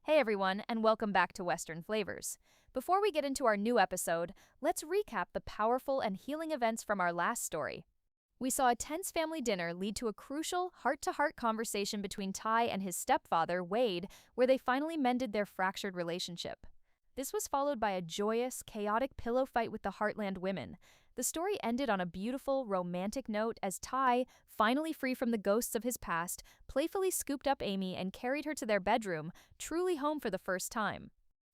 Hey everyone, and welcome back to Western Flavors. Before we get into our new episode, let's recap the powerful and healing events from our last story. We saw a tense family dinner lead to a crucial heart-to-heart conversation between Ty and his stepfather, Wade, where they finally mended their fractured relationship. This was followed by a joyous, chaotic pillow fight with the Heartland women. The story ended on a beautiful, romantic note as Ty, finally free from the ghosts of his past, playfully scooped up Amy and carried her to their bedroom, truly home for the first time.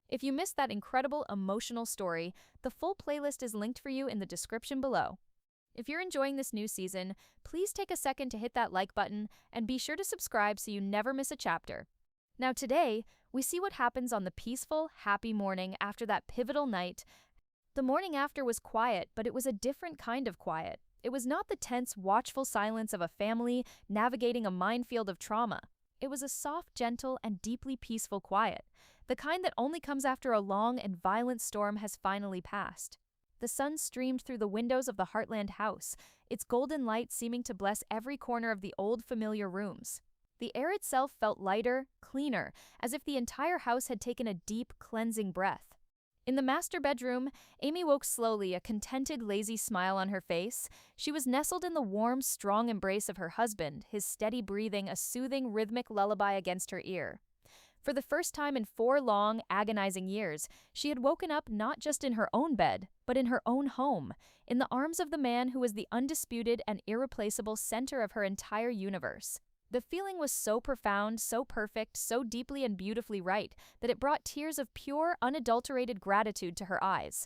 If you missed that incredible emotional story, the full playlist is linked for you in the description below. If you're enjoying this new season, please take a second to hit that like button and be sure to subscribe so you never miss a chapter. Now today, we see what happens on the peaceful, happy morning after that pivotal night. The morning after was quiet, but it was a different kind of quiet. It was not the tense, watchful silence of a family navigating a minefield of trauma. It was a soft, gentle, and deeply peaceful quiet, the kind that only comes after a long and violent storm has finally passed. The sun streamed through the windows of the Heartland house, its golden light seeming to bless every corner of the old familiar rooms. The air itself felt lighter, cleaner, as if the entire house had taken a deep, cleansing breath. In the master bedroom, Amy woke slowly, a contented, lazy smile on her face. She was nestled in the warm, strong embrace of her husband, his steady breathing a soothing, rhythmic lullaby against her ear. For the first time in 4 long, agonizing years, she had woken up not just in her own bed, but in her own home, in the arms of the man who was the undisputed and irreplaceable center of her entire universe. The feeling was so profound, so perfect, so deeply and beautifully right, that it brought tears of pure, unadulterated gratitude to her eyes.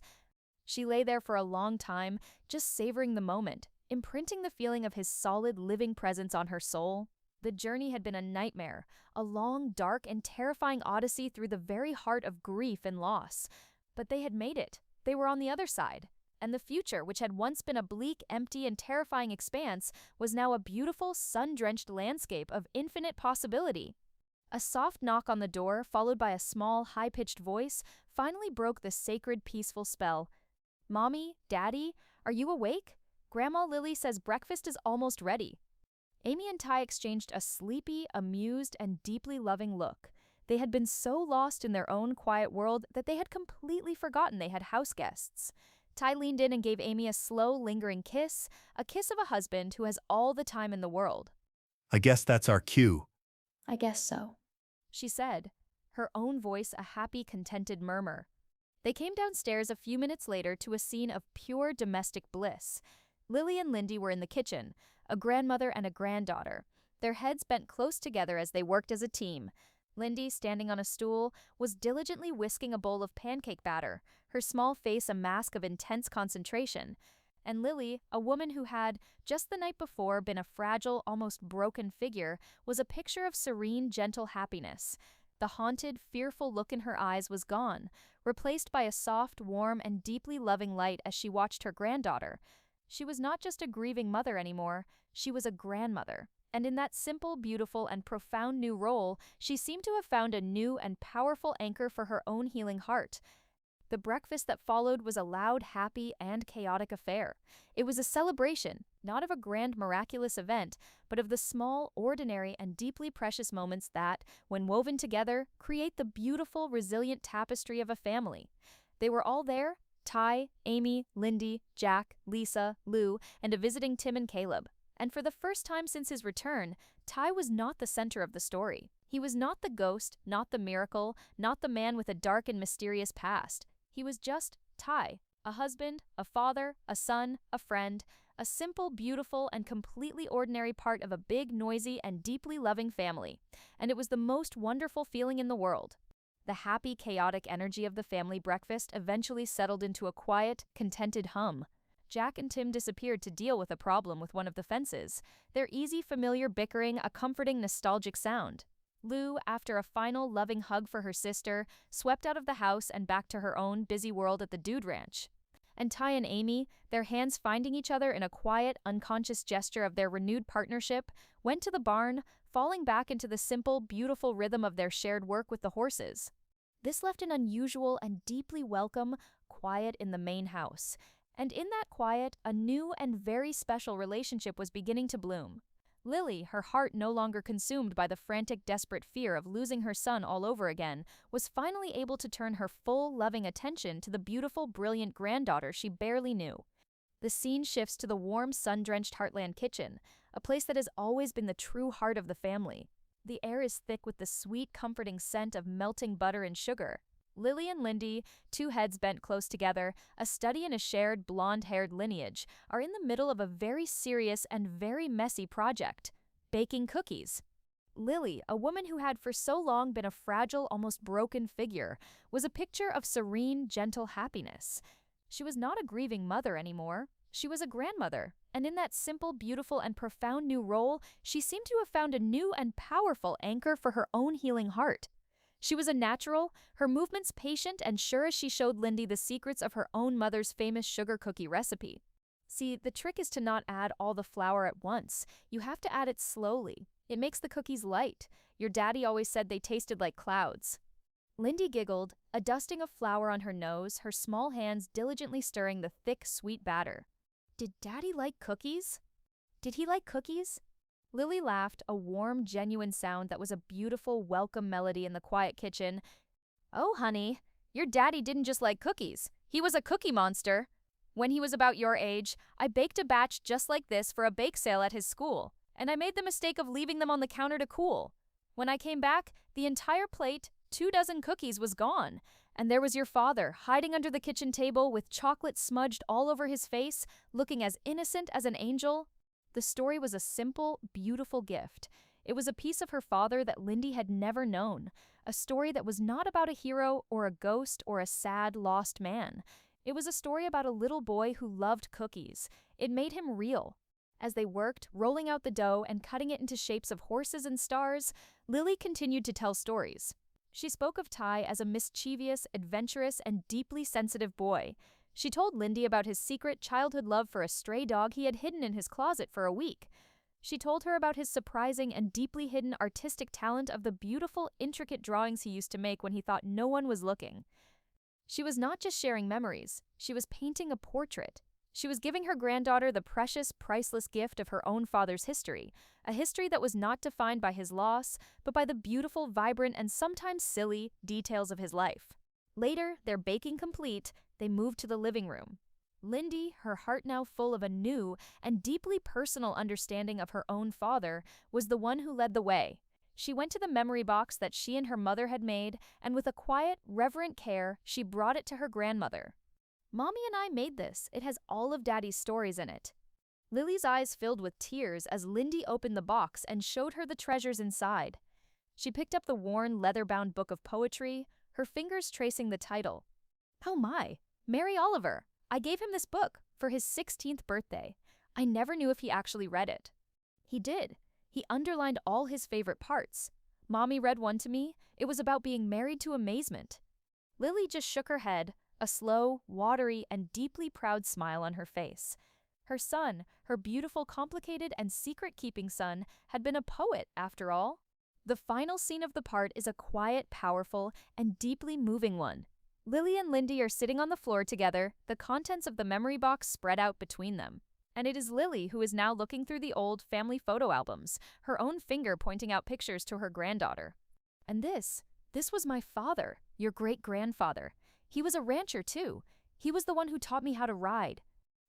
She lay there for a long time, just savoring the moment, imprinting the feeling of his solid, living presence on her soul. The journey had been a nightmare, a long, dark, and terrifying odyssey through the very heart of grief and loss. But they had made it. They were on the other side. And the future, which had once been a bleak, empty, and terrifying expanse, was now a beautiful, sun-drenched landscape of infinite possibility. A soft knock on the door, followed by a small, high-pitched voice, finally broke the sacred, peaceful spell. "Mommy, Daddy, are you awake? Grandma Lily says breakfast is almost ready." Amy and Ty exchanged a sleepy, amused, and deeply loving look. They had been so lost in their own quiet world that they had completely forgotten they had house guests. Ty leaned in and gave Amy a slow, lingering kiss, a kiss of a husband who has all the time in the world. I guess that's our cue. I guess so. She said, her own voice a happy, contented murmur. They came downstairs a few minutes later to a scene of pure domestic bliss. Lily and Lindy were in the kitchen, a grandmother and a granddaughter, their heads bent close together as they worked as a team. Lindy, standing on a stool, was diligently whisking a bowl of pancake batter, her small face a mask of intense concentration. And Lily, a woman who had, just the night before, been a fragile, almost broken figure, was a picture of serene, gentle happiness. The haunted, fearful look in her eyes was gone, replaced by a soft, warm, and deeply loving light as she watched her granddaughter. She was not just a grieving mother anymore, she was a grandmother. And in that simple, beautiful, and profound new role, she seemed to have found a new and powerful anchor for her own healing heart. The breakfast that followed was a loud, happy, and chaotic affair. It was a celebration, not of a grand, miraculous event, but of the small, ordinary, and deeply precious moments that, when woven together, create the beautiful, resilient tapestry of a family. They were all there: Ty, Amy, Lindy, Jack, Lisa, Lou, and a visiting Tim and Caleb. And for the first time since his return, Ty was not the center of the story. He was not the ghost, not the miracle, not the man with a dark and mysterious past. He was just Ty, a husband, a father, a son, a friend, a simple, beautiful, and completely ordinary part of a big, noisy, and deeply loving family. And it was the most wonderful feeling in the world. The happy, chaotic energy of the family breakfast eventually settled into a quiet, contented hum. Jack and Tim disappeared to deal with a problem with one of the fences, their easy, familiar bickering a comforting, nostalgic sound. Lou, after a final, loving hug for her sister, swept out of the house and back to her own busy world at the Dude Ranch. And Ty and Amy, their hands finding each other in a quiet, unconscious gesture of their renewed partnership, went to the barn, falling back into the simple, beautiful rhythm of their shared work with the horses. This left an unusual and deeply welcome quiet in the main house. And in that quiet, a new and very special relationship was beginning to bloom. Lily, her heart no longer consumed by the frantic, desperate fear of losing her son all over again, was finally able to turn her full, loving attention to the beautiful, brilliant granddaughter she barely knew. The scene shifts to the warm, sun-drenched Heartland kitchen, a place that has always been the true heart of the family. The air is thick with the sweet, comforting scent of melting butter and sugar. Lily and Lindy, two heads bent close together, a study in a shared blonde-haired lineage, are in the middle of a very serious and very messy project: baking cookies. Lily, a woman who had for so long been a fragile, almost broken figure, was a picture of serene, gentle happiness. She was not a grieving mother anymore. She was a grandmother, and in that simple, beautiful, and profound new role, she seemed to have found a new and powerful anchor for her own healing heart. She was a natural, her movements patient and sure as she showed Lindy the secrets of her own mother's famous sugar cookie recipe. See, the trick is to not add all the flour at once. You have to add it slowly. It makes the cookies light. Your daddy always said they tasted like clouds. Lindy giggled, a dusting of flour on her nose, her small hands diligently stirring the thick, sweet batter. Did Daddy like cookies? Did he like cookies? Lily laughed, a warm, genuine sound that was a beautiful, welcome melody in the quiet kitchen. Oh, honey, your daddy didn't just like cookies. He was a cookie monster. When he was about your age, I baked a batch just like this for a bake sale at his school, and I made the mistake of leaving them on the counter to cool. When I came back, the entire plate, 24 cookies, was gone, and there was your father, hiding under the kitchen table with chocolate smudged all over his face, looking as innocent as an angel. The story was a simple, beautiful gift. It was a piece of her father that Lindy had never known, a story that was not about a hero or a ghost or a sad, lost man. It was a story about a little boy who loved cookies. It made him real. As they worked, rolling out the dough and cutting it into shapes of horses and stars, Lily continued to tell stories. She spoke of Ty as a mischievous, adventurous, and deeply sensitive boy. She told Lindy about his secret childhood love for a stray dog he had hidden in his closet for a week. She told her about his surprising and deeply hidden artistic talent of the beautiful, intricate drawings he used to make when he thought no one was looking. She was not just sharing memories, she was painting a portrait. She was giving her granddaughter the precious, priceless gift of her own father's history, a history that was not defined by his loss, but by the beautiful, vibrant, and sometimes silly details of his life. Later, their baking complete, they moved to the living room. Lindy, her heart now full of a new and deeply personal understanding of her own father, was the one who led the way. She went to the memory box that she and her mother had made, and with a quiet, reverent care, she brought it to her grandmother. Mommy and I made this. It has all of Daddy's stories in it. Lily's eyes filled with tears as Lindy opened the box and showed her the treasures inside. She picked up the worn, leather-bound book of poetry, her fingers tracing the title. Oh my, Mary Oliver! I gave him this book for his 16th birthday. I never knew if he actually read it. He did. He underlined all his favorite parts. Mommy read one to me. It was about being married to amazement. Lily just shook her head, a slow, watery, and deeply proud smile on her face. Her son, her beautiful, complicated, and secret-keeping son, had been a poet, after all. The final scene of the part is a quiet, powerful, and deeply moving one. Lily and Lindy are sitting on the floor together, the contents of the memory box spread out between them. And it is Lily who is now looking through the old family photo albums, her own finger pointing out pictures to her granddaughter. And this was my father, your great-grandfather. He was a rancher, too. He was the one who taught me how to ride.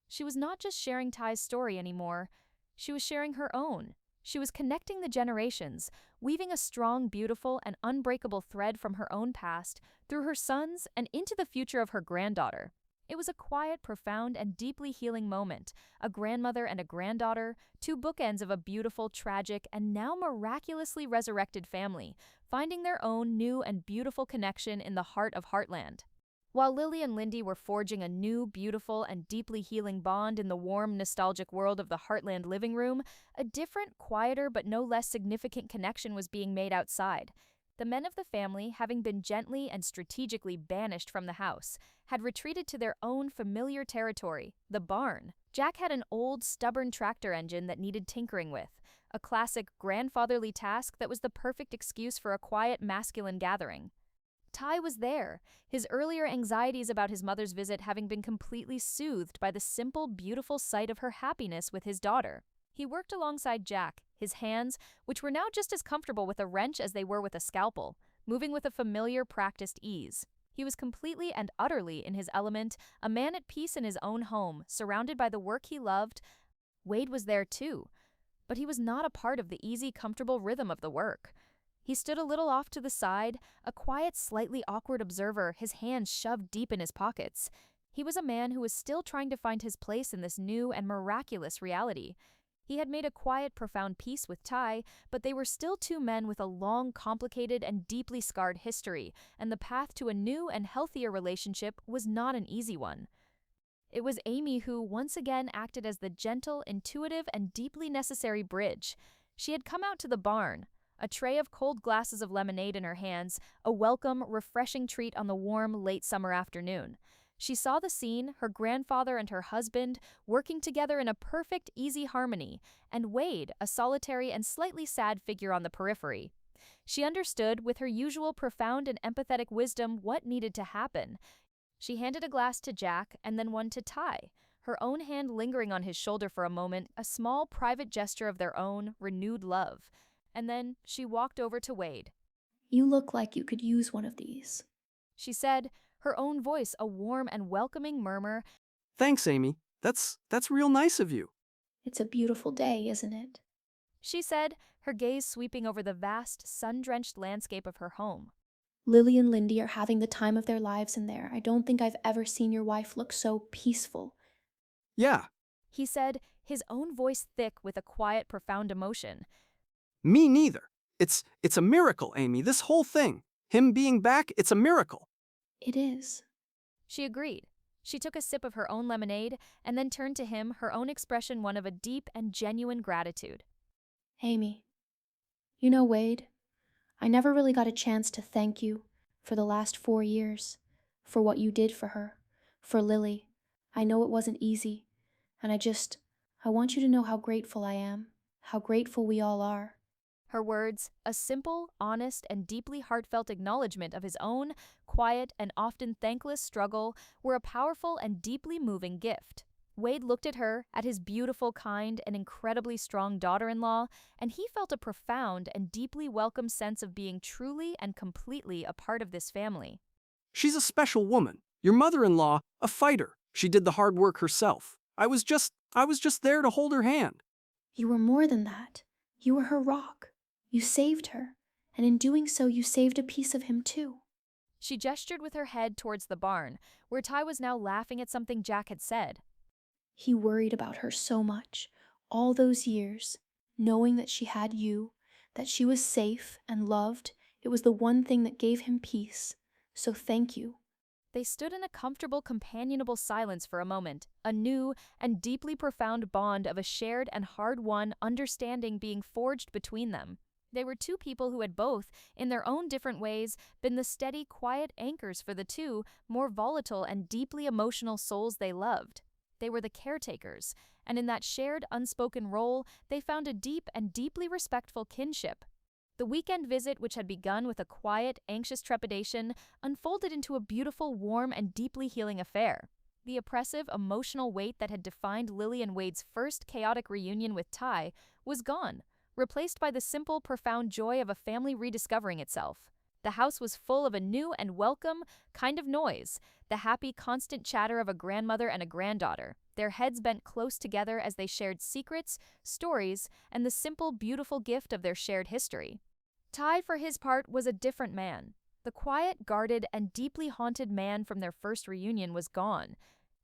She was not just sharing Ty's story anymore. She was sharing her own. She was connecting the generations, weaving a strong, beautiful, and unbreakable thread from her own past through her sons and into the future of her granddaughter. It was a quiet, profound, and deeply healing moment, a grandmother and a granddaughter, two bookends of a beautiful, tragic, and now miraculously resurrected family, finding their own new and beautiful connection in the heart of Heartland. While Lily and Lindy were forging a new, beautiful, and deeply healing bond in the warm, nostalgic world of the Heartland living room, a different, quieter, but no less significant connection was being made outside. The men of the family, having been gently and strategically banished from the house, had retreated to their own familiar territory, the barn. Jack had an old, stubborn tractor engine that needed tinkering with, a classic grandfatherly task that was the perfect excuse for a quiet, masculine gathering. Ty was there, his earlier anxieties about his mother's visit having been completely soothed by the simple, beautiful sight of her happiness with his daughter. He worked alongside Jack, his hands, which were now just as comfortable with a wrench as they were with a scalpel, moving with a familiar, practiced ease. He was completely and utterly in his element, a man at peace in his own home, surrounded by the work he loved. Wade was there too, but he was not a part of the easy, comfortable rhythm of the work. He stood a little off to the side, a quiet, slightly awkward observer, his hands shoved deep in his pockets. He was a man who was still trying to find his place in this new and miraculous reality. He had made a quiet, profound peace with Ty, but they were still two men with a long, complicated, and deeply scarred history, and the path to a new and healthier relationship was not an easy one. It was Amy who, once again, acted as the gentle, intuitive, and deeply necessary bridge. She had come out to the barn, a tray of cold glasses of lemonade in her hands, a welcome, refreshing treat on the warm, late summer afternoon. She saw the scene, her grandfather and her husband working together in a perfect, easy harmony, and Wade, a solitary and slightly sad figure on the periphery. She understood, with her usual profound and empathetic wisdom, what needed to happen. She handed a glass to Jack and then one to Ty, her own hand lingering on his shoulder for a moment, a small, private gesture of their own, renewed love. And then she walked over to Wade. "You look like you could use one of these," she said, her own voice a warm and welcoming murmur. Thanks, Amy. That's real nice of you. "It's a beautiful day, isn't it?" She said, her gaze sweeping over the vast, sun-drenched landscape of her home. "Lily and Lindy are having the time of their lives in there. I don't think I've ever seen your wife look so peaceful." Yeah, He said, his own voice thick with a quiet, profound emotion. me neither. It's a miracle, Amy, this whole thing. Him being back, it's a miracle. "It is." She agreed. She took a sip of her own lemonade and then turned to him, her own expression one of a deep and genuine gratitude. "Amy, you know, Wade, I never really got a chance to thank you for the last 4 years, for what you did for her, for Lily. I know it wasn't easy, and I want you to know how grateful I am, how grateful we all are." Her words, a simple, honest, and deeply heartfelt acknowledgement of his own, quiet, and often thankless struggle, were a powerful and deeply moving gift. Wade looked at her, at his beautiful, kind, and incredibly strong daughter-in-law, and he felt a profound and deeply welcome sense of being truly and completely a part of this family. She's a special woman. Your mother-in-law, a fighter. She did the hard work herself. I was just there to hold her hand. "You were more than that. You were her rock. You saved her, and in doing so you saved a piece of him too." She gestured with her head towards the barn, where Ty was now laughing at something Jack had said. "He worried about her so much, all those years, knowing that she had you, that she was safe and loved. It was the one thing that gave him peace. So thank you." They stood in a comfortable, companionable silence for a moment, a new and deeply profound bond of a shared and hard-won understanding being forged between them. They were two people who had both, in their own different ways, been the steady, quiet anchors for the two more volatile and deeply emotional souls they loved. They were the caretakers, and in that shared, unspoken role, they found a deep and deeply respectful kinship. The weekend visit, which had begun with a quiet, anxious trepidation, unfolded into a beautiful, warm, and deeply healing affair. The oppressive, emotional weight that had defined Lily and Wade's first chaotic reunion with Ty was gone, replaced by the simple, profound joy of a family rediscovering itself. The house was full of a new and welcome kind of noise, the happy, constant chatter of a grandmother and a granddaughter, their heads bent close together as they shared secrets, stories, and the simple, beautiful gift of their shared history. Ty, for his part, was a different man. The quiet, guarded, and deeply haunted man from their first reunion was gone.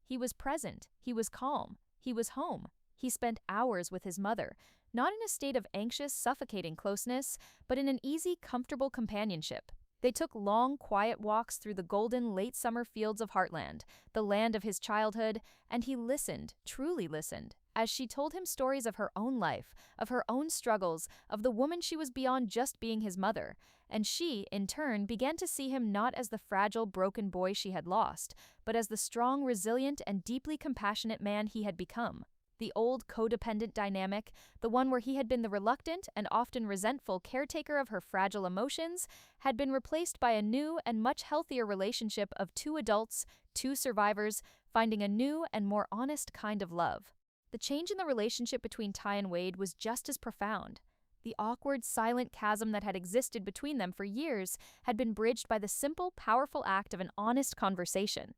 He was present, he was calm, he was home. He spent hours with his mother, not in a state of anxious, suffocating closeness, but in an easy, comfortable companionship. They took long, quiet walks through the golden, late summer fields of Heartland, the land of his childhood, and he listened, truly listened, as she told him stories of her own life, of her own struggles, of the woman she was beyond just being his mother. And she, in turn, began to see him not as the fragile, broken boy she had lost, but as the strong, resilient, and deeply compassionate man he had become. The old codependent dynamic, the one where he had been the reluctant and often resentful caretaker of her fragile emotions, had been replaced by a new and much healthier relationship of two adults, two survivors, finding a new and more honest kind of love. The change in the relationship between Ty and Wade was just as profound. The awkward, silent chasm that had existed between them for years had been bridged by the simple, powerful act of an honest conversation.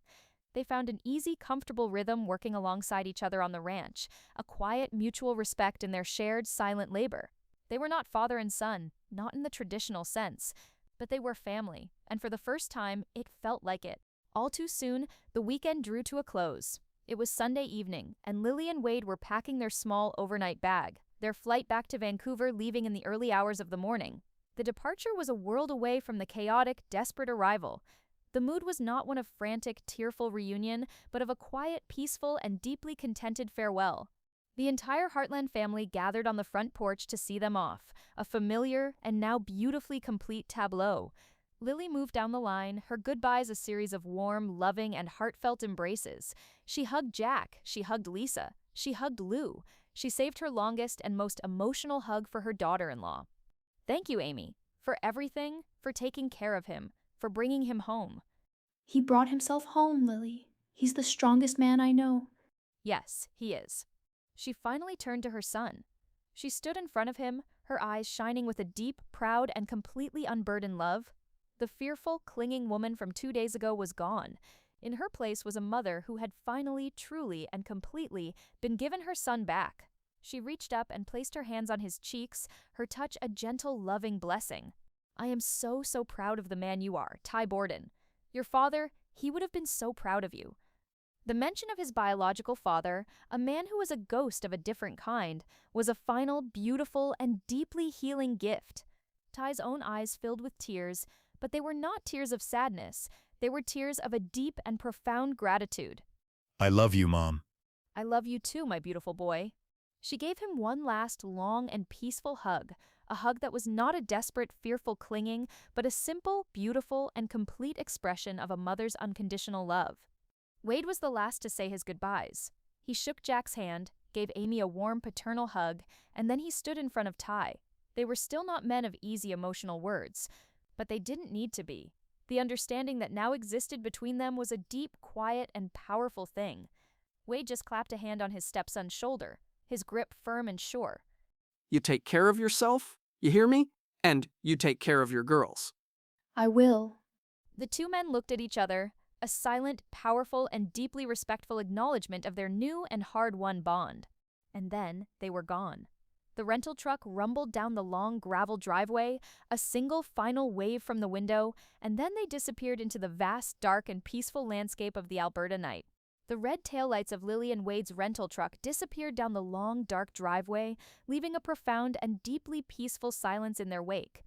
They found an easy, comfortable rhythm working alongside each other on the ranch, a quiet, mutual respect in their shared, silent labor. They were not father and son, not in the traditional sense, but they were family, and for the first time, it felt like it. All too soon, the weekend drew to a close. It was Sunday evening, and Lily and Wade were packing their small overnight bag, their flight back to Vancouver leaving in the early hours of the morning. The departure was a world away from the chaotic, desperate arrival. The mood was not one of frantic, tearful reunion, but of a quiet, peaceful, and deeply contented farewell. The entire Heartland family gathered on the front porch to see them off, a familiar and now beautifully complete tableau. Lily moved down the line, her goodbyes a series of warm, loving, and heartfelt embraces. She hugged Jack, she hugged Lisa, she hugged Lou. She saved her longest and most emotional hug for her daughter-in-law. Thank you, Amy, for everything, for taking care of him, for bringing him home. He brought himself home, Lily. He's the strongest man I know. Yes, he is. She finally turned to her son. She stood in front of him, her eyes shining with a deep, proud, and completely unburdened love. The fearful, clinging woman from 2 days ago was gone. In her place was a mother who had finally, truly, and completely been given her son back. She reached up and placed her hands on his cheeks, her touch a gentle, loving blessing. I am so proud of the man you are, Ty Borden. Your father, he would have been so proud of you. The mention of his biological father, a man who was a ghost of a different kind, was a final, beautiful, and deeply healing gift. Ty's own eyes filled with tears, but they were not tears of sadness. They were tears of a deep and profound gratitude. I love you, Mom. I love you too, my beautiful boy. She gave him one last, long, and peaceful hug, a hug that was not a desperate, fearful clinging, but a simple, beautiful, and complete expression of a mother's unconditional love. Wade was the last to say his goodbyes. He shook Jack's hand, gave Amy a warm paternal hug, and then he stood in front of Ty. They were still not men of easy emotional words, but they didn't need to be. The understanding that now existed between them was a deep, quiet, and powerful thing. Wade just clapped a hand on his stepson's shoulder, his grip firm and sure. You take care of yourself, you hear me? And you take care of your girls. I will. The two men looked at each other, a silent, powerful, and deeply respectful acknowledgement of their new and hard-won bond. And then they were gone. The rental truck rumbled down the long gravel driveway, a single final wave from the window, and then they disappeared into the vast, dark, and peaceful landscape of the Alberta night. The red taillights of Lily and Wade's rental truck disappeared down the long, dark driveway, leaving a profound and deeply peaceful silence in their wake.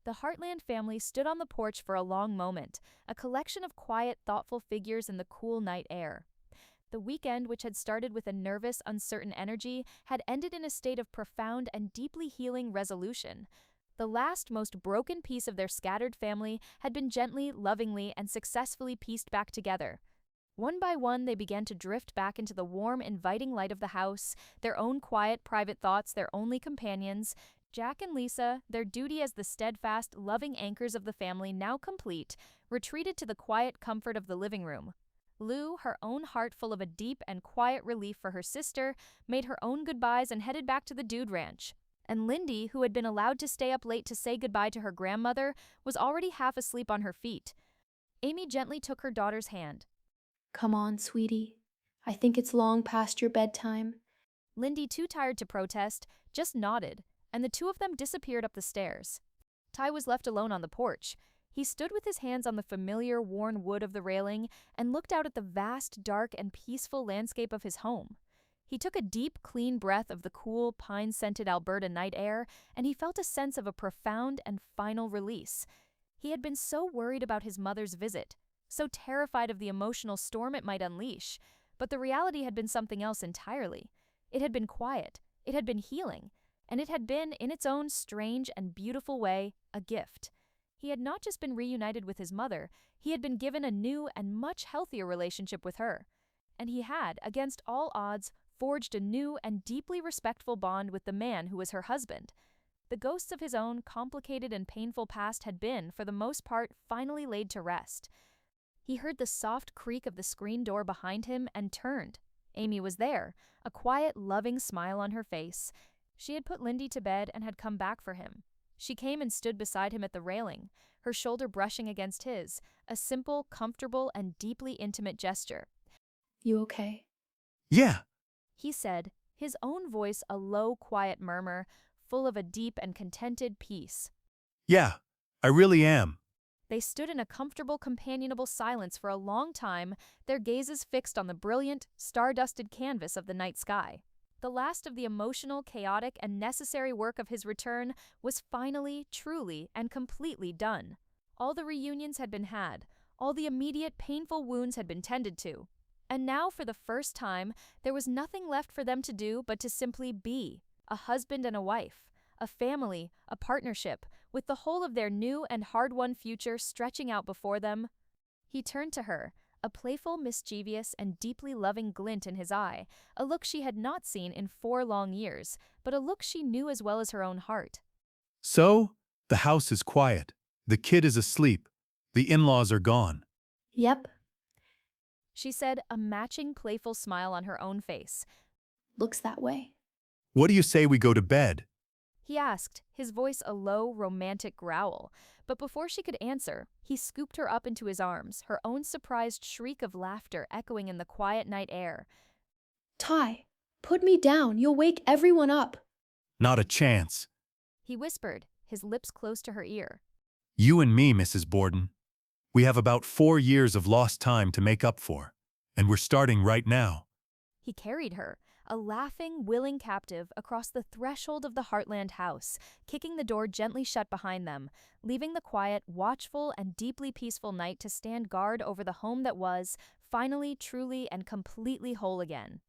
The Heartland family stood on the porch for a long moment, a collection of quiet, thoughtful figures in the cool night air. The weekend, which had started with a nervous, uncertain energy, had ended in a state of profound and deeply healing resolution. The last, most broken piece of their scattered family had been gently, lovingly, and successfully pieced back together. One by one, they began to drift back into the warm, inviting light of the house, their own quiet, private thoughts, their only companions. Jack and Lisa, their duty as the steadfast, loving anchors of the family now complete, retreated to the quiet comfort of the living room. Lou, her own heart full of a deep and quiet relief for her sister, made her own goodbyes and headed back to the Dude Ranch. And Lindy, who had been allowed to stay up late to say goodbye to her grandmother, was already half asleep on her feet. Amy gently took her daughter's hand. Come on, sweetie. I think it's long past your bedtime. Lindy, too tired to protest, just nodded, and the two of them disappeared up the stairs. Ty was left alone on the porch. He stood with his hands on the familiar, worn wood of the railing and looked out at the vast, dark, and peaceful landscape of his home. He took a deep, clean breath of the cool, pine-scented Alberta night air, and he felt a sense of a profound and final release. He had been so worried about his mother's visit, so terrified of the emotional storm it might unleash, but the reality had been something else entirely. It had been quiet, it had been healing, and it had been, in its own strange and beautiful way, a gift. He had not just been reunited with his mother, he had been given a new and much healthier relationship with her. And he had, against all odds, forged a new and deeply respectful bond with the man who was her husband. The ghosts of his own complicated and painful past had been, for the most part, finally laid to rest. He heard the soft creak of the screen door behind him and turned. Amy was there, a quiet, loving smile on her face. She had put Lindy to bed and had come back for him. She came and stood beside him at the railing, her shoulder brushing against his, a simple, comfortable, and deeply intimate gesture. You okay? Yeah, He said, his own voice a low, quiet murmur, full of a deep and contented peace. yeah, I really am. They stood in a comfortable, companionable silence for a long time, their gazes fixed on the brilliant, star-dusted canvas of the night sky. The last of the emotional, chaotic, and necessary work of his return was finally, truly, and completely done. All the reunions had been had, all the immediate, painful wounds had been tended to. And now, for the first time, there was nothing left for them to do but to simply be a husband and a wife, a family, a partnership, with the whole of their new and hard-won future stretching out before them. He turned to her, a playful, mischievous, and deeply loving glint in his eye, a look she had not seen in 4 long years, but a look she knew as well as her own heart. So, the house is quiet. The kid is asleep. The in-laws are gone. Yep, She said, a matching playful smile on her own face. looks that way. What do you say we go to bed? He asked, his voice a low, romantic growl. But before she could answer, he scooped her up into his arms, her own surprised shriek of laughter echoing in the quiet night air. Ty, put me down. You'll wake everyone up. Not a chance. He whispered, his lips close to her ear. You and me, Mrs. Borden. We have about 4 years of lost time to make up for, and we're starting right now. He carried her, a laughing, willing captive, across the threshold of the Heartland house, kicking the door gently shut behind them, leaving the quiet, watchful, and deeply peaceful night to stand guard over the home that was, finally, truly, and completely whole again.